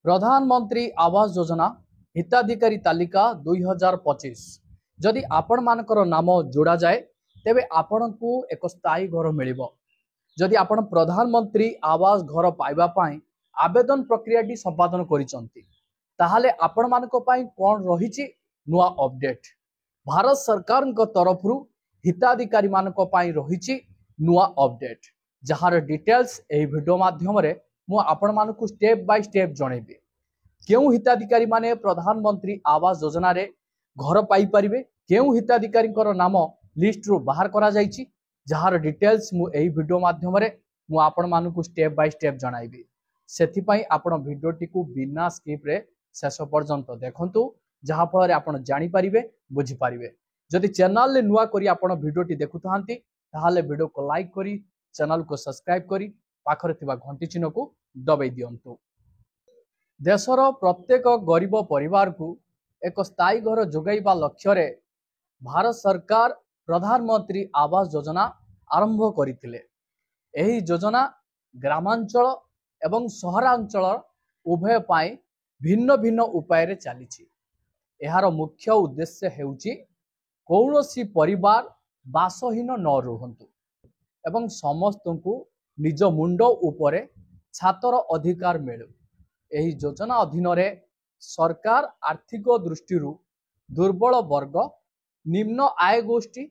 प्रधानमंत्री आवास योजना हिताधिकारी तालिका 2025 जदि आपण मानकर नाम जोड़ा जाए तेबे आपण को एक स्थायी घर मिलिबो। जदि आपण प्रधानमंत्री आवास घर पाइबा पाई आवेदन प्रक्रिया संपादन करिसंती ताहाले आपण मानको पाई कोन रहिछि नुआ अपडेट भारत सरकार तरफ हिताधिकारी मानको पाई रहिछि नुआ अपडेट जहार डिटेल्स एही वीडियो माध्यम रे मु आपण मानकु स्टेप बाय स्टेप जणेबी। केउ हिताधिकारी माने प्रधानमंत्री आवास योजना रे घर पाई परिबे, केउ हिताधिकारी नाम लिस्ट रु बाहर करा जाइछि जहार डिटेल्स मु एही वीडियो माध्यम रे मु आपण मानकु स्टेप बाय स्टेप जणाइबी। सेथि पई आपण वीडियोटी को बिना स्किप रे शेष पर्यंत देखंतु जहा फल रे आपण जानि परिबे बुझी परिबे। जदि चैनल ले नुआ करी आपण वीडियोटी देखुथांती ताहाले वीडियो को लाइक करी चैनल को सब्सक्राइब करी पाखरे थिबा घंटी चिन्ह को दबाई दियंतु। देशर प्रत्येक गरीब परिवार को एक स्थायी घर जोगाइबा लक्ष्य रे भारत सरकार प्रधानमंत्री आवास योजना आरंभ करथिले। एही योजना ग्रामांचल एवं सहरांचल उभय पाई भिन्न भिन्न उपाय रे चलीछि। एहार मुख्य उद्देश्य हेउछि कौनसी परिवार बासहीन न रुहंतु एवं समस्त को निज मुंड उपरे छातर अधिकार मिलु। एही योजना अधीन रे सरकार आर्थिक दृष्टि दुर्बल वर्ग, निम्न आय गोष्ठी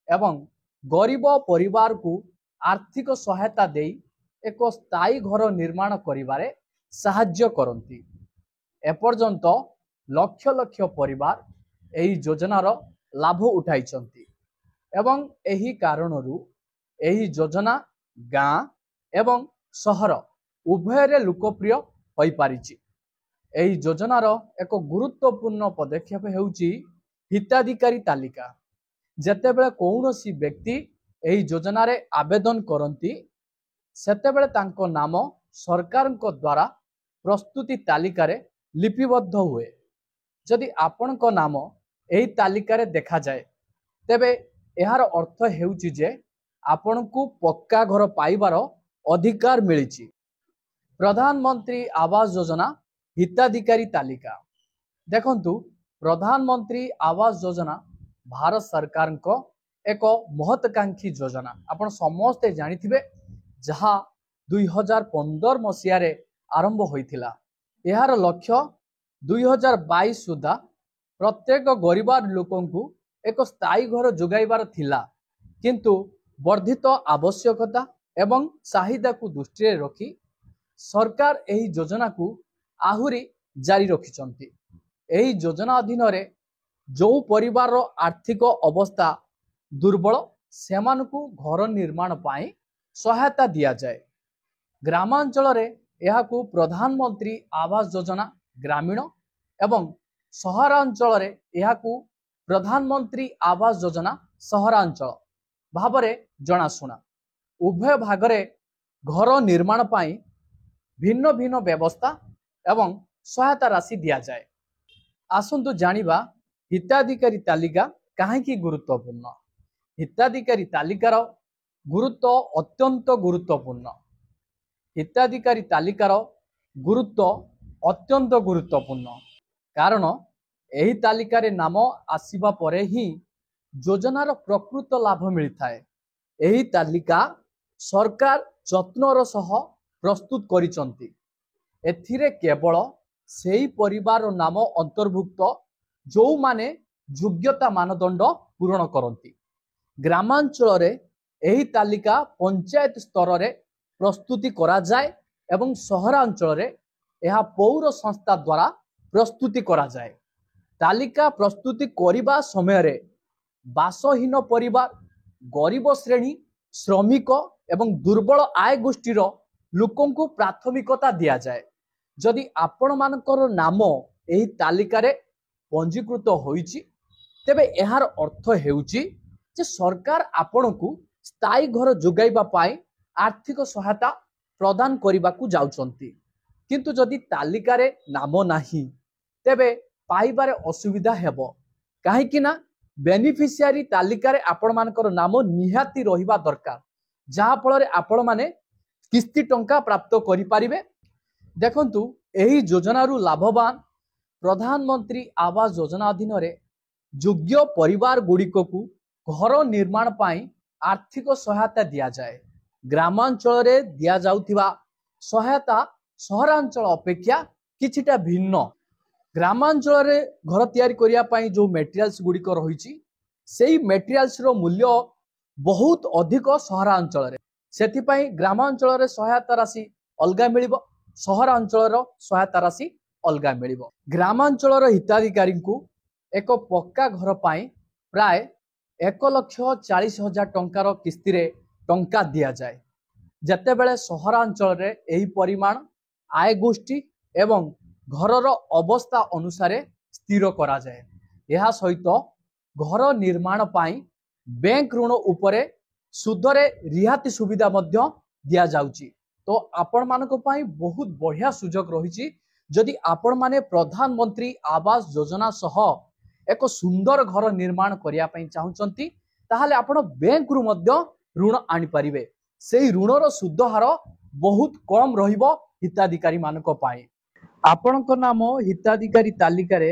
एवं गरीब परिवार को आर्थिक सहायता देई एक स्थायी घर निर्माण करिबारे साहाय्य करंती। एपर्यंत लक्ष लक्ष परिवार एही योजनार लाभ उठाइछंती एवं एही कारणरू एही योजना गाँ एवं सहर उभय रे लोकप्रिय होई पारिछि। एही योजनार एक गुरुत्वपूर्ण पदक्षेप हेउछि हिताधिकारी तालिका। जेतेबेले कौनसी व्यक्ति एही योजना रे आवेदन करंती सेतेबेले तांको नाम सरकार द्वारा प्रस्तुति तालिका रे लिपिबद्ध हुए। जदि आपनक नाम एही तालिका रे देखा जाए तेबे एहार अर्थ हेउछि जे आपनकु पक्का घर पाइबार अधिकार मिलिछि। प्रधानमंत्री आवास योजना हिताधिकारी तालिका देखंतु प्रधानमंत्री आवास योजना भारत सरकार को एक महत्वाकांक्षी योजना आपण समस्ते जानिथिबे जहा 2015 मसिया रे आरंभ होइथिला। एहार लक्ष्य 2022 सुधा प्रत्येक गरीब लोकंकु एक स्थायी घर जोगाइबार थिला, किंतु वर्धित आवश्यकता एवं चाहिदा को दृष्टि रखी सरकार एही योजना को आहुरी जारी रखिछंती। एही योजना अधीन रे जो परिवार रो आर्थिक अवस्था दुर्बल सेमानकु घर निर्माण पाई सहायता दिया जाए। ग्रामांचल रे एहाकु प्रधानमंत्री आवास योजना ग्रामीण एवं सहरांचल रे एहाकु प्रधानमंत्री आवास योजना सहरांचल भावरे जनाशुना। उभय भागरे घर निर्माण पाई भिन्न भिन्न व्यवस्था एवं सहायता राशि दिया जाए। आसंतु जानिबा हिताधिकारी तालिका काहेकि गुरुत्वपूर्ण। हिताधिकारी तालिकार गुरुत्व अत्यंत गुरुत्वपूर्ण। हिताधिकारी तालिकार गुरुत्व अत्यंत गुरुत्वपूर्ण कारण एही तालिकारे नाम आसीबा परे ही योजनार प्रकृत लाभ मिलता है। एही तालिका सरकार जत्नर सह प्रस्तुत करिसंती। एथिरे केवल सेही परिवार नाम अंतर्भुक्त जो माने योग्यता मानदंड पूरण करंती। ग्रामांचल रे एही तालिका पंचायत स्तर रे प्रस्तुति करा जाए एवं सहरांचल रे एहा पौर संस्था द्वारा प्रस्तुति करा जाए। तालिका प्रस्तुति करिबा समय रे बासहीन परिवार, गरीब श्रेणी, श्रमिक एवं दुर्बल आय गोष्ठीर लोकों को प्राथमिकता दिया जाए। जदि आपण मानकर नाम एही तालिका रे पंजीकृत होईछि तेबे एहार अर्थ हेउछि जे सरकार आपण को स्थायी घर जोगाइबा पाई आर्थिक सहायता प्रदान करिबाकू जाउछंती। किंतु जदि तालिका रे नाम नाही तेबे पाइबारे असुविधा हेबो। काहेकि ना बेनिफिशियरी तालिका रे आपण मानकर नाम निहाती रहिबा दरकार जहा फल रे आपण माने किस्ती टंका प्राप्त करि पारिबे। देखंतु एही योजनारू लाभवान प्रधानमंत्री आवास योजना अधीन योग्य परिवार गुड़िक घर निर्माण पाई आर्थिक सहायता दिया जाए। ग्रामांचल रे दिया जाउथिबा सहायता सहरांचल अपेक्षा किछिटा भिन्न। ग्रामांचल रे घर तैयारी करिया पाई जो मटेरियल्स गुड़िक रही सेही मटेरियल्स रो मूल्य बहुत अधिक सहरांचल रे। सेथिपाई ग्रामांचल रे सहायता राशि अलगा मिलिबो, सहरांचल रो सहायता राशि अलगा मिलिबो। ग्रामांचल रो हिताधिकारी को एक पक्का घर पाई प्राय 1,40,000 टंकार किस्ती रे टंका दिया जाए, जेतेबेले सहरांचल रे एही परिमाण आय गोष्ठी एवं घरर अवस्था अनुसार स्थिर करा जाए। यह सहित घर निर्माण पाई बैंक ऋण उपरे सुधरे रिहाती सुविधा मध्य दिया जाउची। तो आपण मानको पाई बहुत बढ़िया सुजोग रही। जदि आपण माने प्रधानमंत्री आवास योजना सह एक सुंदर घर निर्माण करिया पई चाहुचंती ताहाले आपण बैंक रु मध्य ऋण आनी परिबे। सेही ऋणर सुध हार बहुत कम रहिबो हिताधिकारी मानको पाई। आपणक नाम हिताधिकारी तालिका रे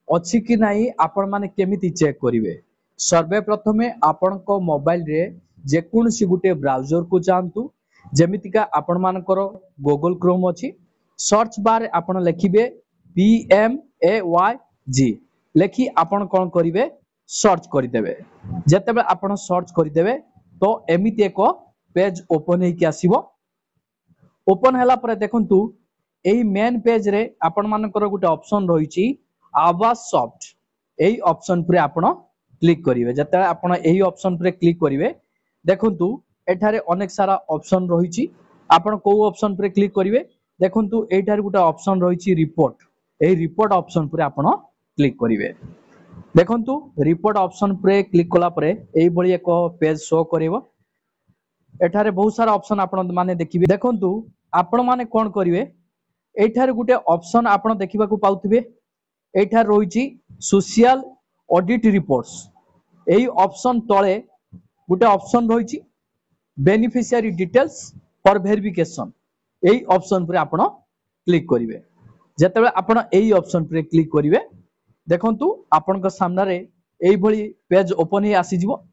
अछि कि नाही आपण माने केमिति चेक करिवे? सर्वप्रथमे आपणक मोबाइल रे जेकोनसी गुटे ब्राउजर को जानतु, जेमितिका आपण मानकर गूगल क्रोम अछि। सर्च बार आपण लिखिबे PMAYG लेखि आपण कोन करिवे सर्च करिदेबे। जेतेबे आपण सर्च करिदेबे तो एमिति एक पेज ओपन हे कि आसीबो। ओपन हला परे देखंतु एही मेन पेज रे आपण मानकर गुटे ऑप्शन रहिछि आवास सॉफ्ट। एही ऑप्शन पर आपण क्लिक करिवे। जेते आपण एही ऑप्शन पर क्लिक करिवे देखंतु एठारे अनेक सारा ऑप्शन रहिछि। आपण को ऑप्शन पर क्लिक करिवे देखंतु एठारे गुटे ऑप्शन रहिछि रिपोर्ट। एही रिपोर्ट ऑप्शन पर आपण क्लिक करिवे। देखंतु रिपोर्ट ऑप्शन पर क्लिक कला परे एही बळी एक पेज शो करिवो। एठारे बहुत सारा ऑप्शन आपण माने देखिबे। देखंतु आपण माने कोन करिवे एठारे गुटे ऑप्शन आपण देखिबा को पाउथिबे। एठार रहिछि सोशल ऑडिट रिपोर्ट्स। एही ऑप्शन तळे गुटे ऑप्शन रहिछि बेनिफिशियरी डिटेल्स फॉर वेरिफिकेशन। एही ऑप्शन पर आपण क्लिक करिवे। जेतेबे आपण एही ऑप्शन पर क्लिक करिवे देखंतु आपनक सामने रे एही भली पेज ओपन हे आसी जिवो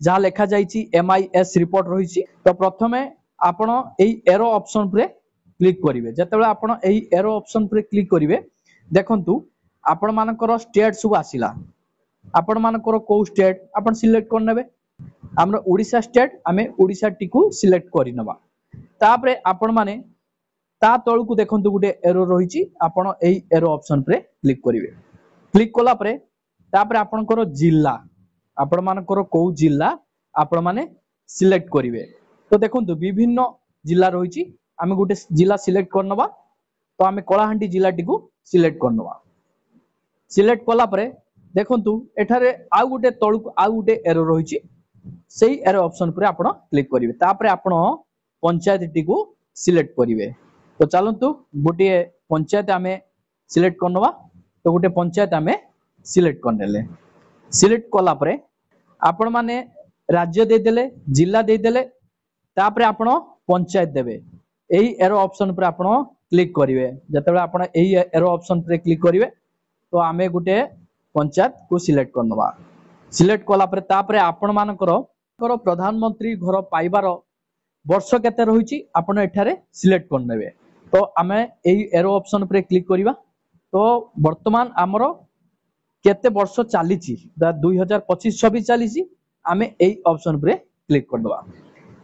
जहा लेखा जाईछि MIS रिपोर्ट रहिछि। तो प्रथमे आपण एही एरो ऑप्शन पर क्लिक करिवे। जेतेबे आपण एही एरो ऑप्शन पर क्लिक करिवे देखंतु आपण मानकर स्टेट सब आसिला। आपण मानकर को स्टेट आपण सिलेक्ट कर नेबे। हमर ओडिसा स्टेट आमे ओडिसा टिकु सिलेक्ट करि नबा। तापरे आपण माने ता तळु को देखंतु गुटे एरो रहिछि। आपण एही एरो ऑप्शन पर क्लिक करिवे। क्लिक कला परे तापरे आपनकर जिल्ला आपण मानकर को जिल्ला आपण माने सिलेक्ट करिवे। तो देखंतु विभिन्न जिल्ला रहिछि। आमे गुटे जिल्ला सिलेक्ट करनबा। तो आमे कलाहांडी जिल्ला टिकु सिलेक्ट करनबा। सिलेक्ट कला परे देखंतु एठारे आ गुटे तळु आ गुटे एरो रहिछि। सेही एरो ऑप्शन पर आपण क्लिक करिवे। तापरे आपण पंचायत टिकु सिलेक्ट करिवे। तो चलंतु गुटे पंचायत आमे सिलेक्ट करनबा। तो गुटे पंचायत आमे सिलेक्ट करनेले। सिलेक्ट कला परे आपण माने राज्य दे देले, जिल्ला दे देले, तापरे आपण पंचायत देबे। एही एरो ऑप्शन पर आपण क्लिक करिवे। जतबे आपण एही एरो ऑप्शन पर क्लिक करिवे तो आमे गुटे पंचायत को सिलेक्ट करनबा। सिलेक्ट कला परे तापरे आपण मानकर प्रधानमंत्री घर पाइबार वर्ष केते रहिछि आपण एठारे सिलेक्ट करनेबे। तो आमे एही एरो ऑप्शन पर क्लिक करिवा। तो वर्तमान आमर केते वर्ष चलीछि 2025-26 चलीछि। आमे एही ऑप्शन पर क्लिक करदबा।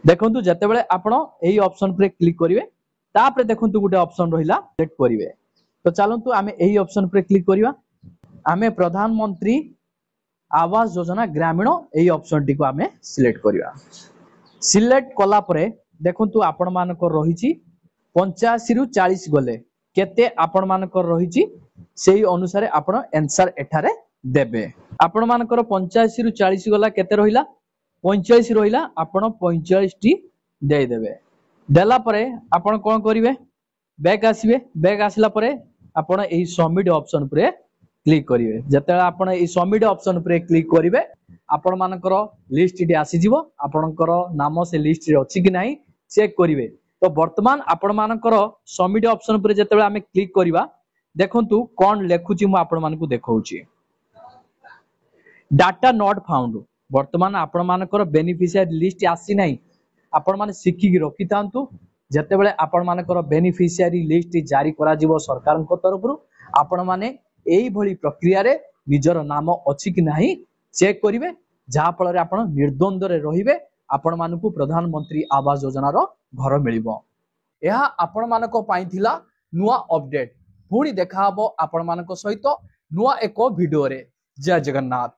देखंतु जतेबेले आपण एही ऑप्शन पर क्लिक करिवे तापरे देखंतु गुटे ऑप्शन रहिला सिलेक्ट करिवे। तो चलंतु आमे एही ऑप्शन पर क्लिक करिवा। आमे प्रधानमंत्री आवास योजना ग्रामीण एही ऑप्शन टिको आमे सिलेक्ट करिवा। सिलेक्ट कला परे देखंतु आपण मानकर रहिछि 85 रु 40 गले केते आपण मानकर रहिछि सेही अनुसार आपण आंसर एठारे देबे। आपण मानकर 85 रु 40 गला केते रहिला 45 रहिला। आपण 45 टी दे देबे। देला परे आपण कोन करिवे बैक आसीबे। बैक आसिला परे आपण एही सबमिट ऑप्शन पर क्लिक करिवे। जते आपण एही सबमिट ऑप्शन पर क्लिक करिवे आपण मानकर लिस्ट टी आसी जिवो। आपणकर नाम से लिस्ट रे अछि कि नाही चेक करिवे। तो वर्तमान आपण मानकर सबमिट ऑप्शन पर जेतेबेले आमे क्लिक करिवा देखंतु कोन लेखुची मु आपण मानकु देखौची डाटा नॉट फाउंड वर्तमान आपण मानकर बेनिफिशियरी लिस्ट आसी नाही आपण माने सिखि कि रखि तांतु जेतेबेले आपण मानकर बेनिफिशियरी लिस्ट जारी करा जिवो सरकार को तरफ रु आपण माने एई भली प्रक्रिया रे निजर नाम अछि कि नाही चेक करिवे जहा फल रे आपण निर्द्वंद्व रे रहिबे आपण मानकु प्रधानमंत्री आवास योजना रो घर मिलिबो यह आपण मानको पाई थिला नुआ अपडेट पुणी देखा हबो आपण मानको सहित नुआ एको वीडियो रे जय जगन्नाथ।